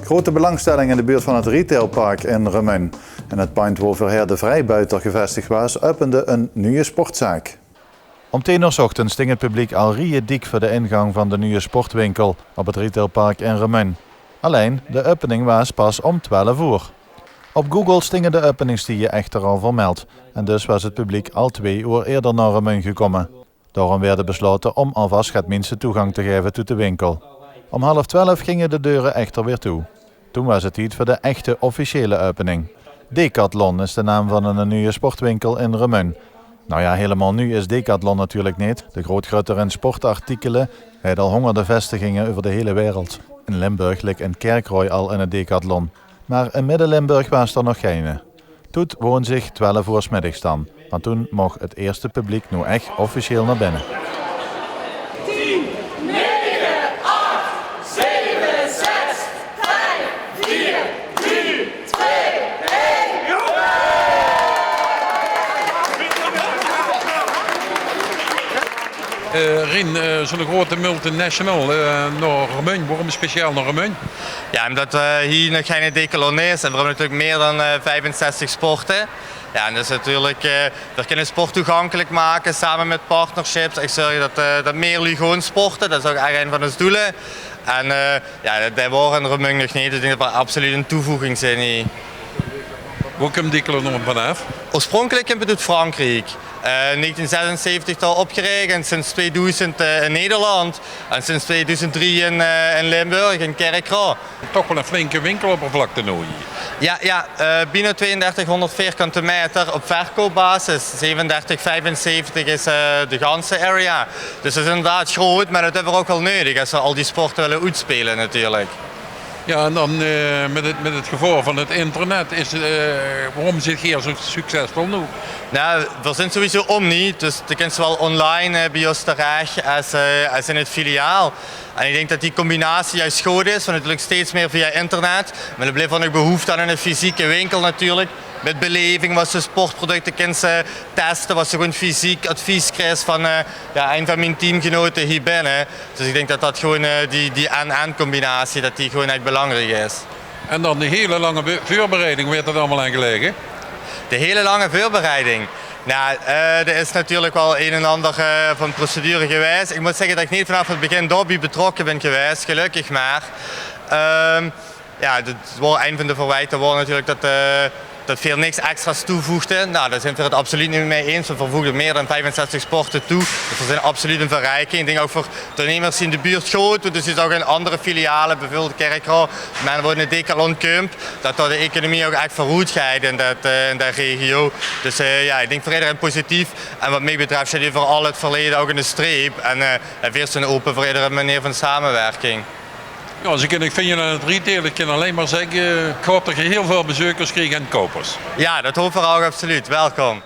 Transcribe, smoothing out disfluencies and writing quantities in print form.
Grote belangstelling in de buurt van het retailpark in Remun. In het punt waar voorheen de vrijbuiter gevestigd was, opende een nieuwe sportzaak. Om 10 uur 's ochtends sting het publiek al dik voor de ingang van de nieuwe sportwinkel op het retailpark in Remun. Alleen, de opening was pas om 12 uur. Op Google stingen de openingstijden echter al vermeld en dus was het publiek al 2 uur eerder naar Remun gekomen. Daarom werd besloten om alvast het mensen toegang te geven tot de winkel. Om 11:30 gingen de deuren echter weer toe. Toen was het tijd voor de echte officiële opening. Decathlon is de naam van een nieuwe sportwinkel in Remun. Nou ja, helemaal nu is Decathlon natuurlijk niet. De grootgrutter in sportartikelen heeft al honderden vestigingen over de hele wereld. In Limburg ligt een Kerkrooy al in het Decathlon. Maar in Midden-Limburg was er nog geen. Toen woon zich 12 uur 's middags dan. Want toen mocht het eerste publiek nu echt officieel naar binnen. 10, 9, 8, 7, 6, 5, 4, 3, 2, 1. Rien, zo'n grote multinational naar Remun. Waarom speciaal naar Remun? Ja, omdat hier nog geen Decathlon is en we hebben natuurlijk meer dan 65 sporten. Ja, en dus natuurlijk, we kunnen sport toegankelijk maken samen met partnerships. Ik zorg dat meer jullie gewoon sporten, dat is ook eigenlijk een van onze doelen. En ja, dat waren in Remun nog niet, dus ik denk dat we absoluut een toevoeging zijn hier. Waar komt Decathlon vanaf? Oorspronkelijk in Frankrijk. 1976 al opgericht en sinds 2000 in Nederland en sinds 2003 in Limburg, in Kerkrooy. Toch wel een flinke winkeloppervlakte nu hier. Ja, bijna 3200 vierkante meter op verkoopbasis. 37, 75 is de ganse area. Dus dat is inderdaad groot, maar dat hebben we ook wel nodig als we al die sporten willen uitspelen natuurlijk. Ja, en dan met het gevolg van het internet, waarom zit je hier zo succesvol nu? Nou, we zijn sowieso omni, dus je kunt zowel online bij ons terecht als in het filiaal. En ik denk dat die combinatie juist goed is, want het lukt steeds meer via internet. Maar er blijft wel nog behoefte aan een fysieke winkel natuurlijk. Met beleving, wat ze sportproducten kunnen testen, wat ze gewoon fysiek advies krijgen van een van mijn teamgenoten hier binnen. Dus ik denk dat dat gewoon die en combinatie, dat die gewoon echt belangrijk is. En dan de hele lange voorbereiding, werd dat allemaal aan gelegen? De hele lange voorbereiding. Nou, er is natuurlijk wel een en ander van procedure geweest. Ik moet zeggen dat ik niet vanaf het begin daarbij betrokken ben geweest, gelukkig maar. Ja, dat was een van de verwijten was natuurlijk dat veel niks extra's toevoegde. Nou, daar zijn we het absoluut niet mee eens. We voegden meer dan 65 sporten toe. Dus we zijn absoluut een verrijking. Ik denk ook voor ondernemers in de buurt groot. Dus je zag in andere filialen, bijvoorbeeld Kerkrooy, men wordt een Decathlon Camp, dat de economie ook echt verhoed gaat in dat regio. Dus ja, ik denk voor iedereen positief. En wat mij betreft zit je vooral het verleden ook in de streep. En we zijn open voor iedere manier van samenwerking. Ja, dus ik vind je aan het retail, ik kan alleen maar zeggen, ik hoop dat je heel veel bezoekers krijgt en kopers. Ja, dat hopen we ook absoluut. Welkom.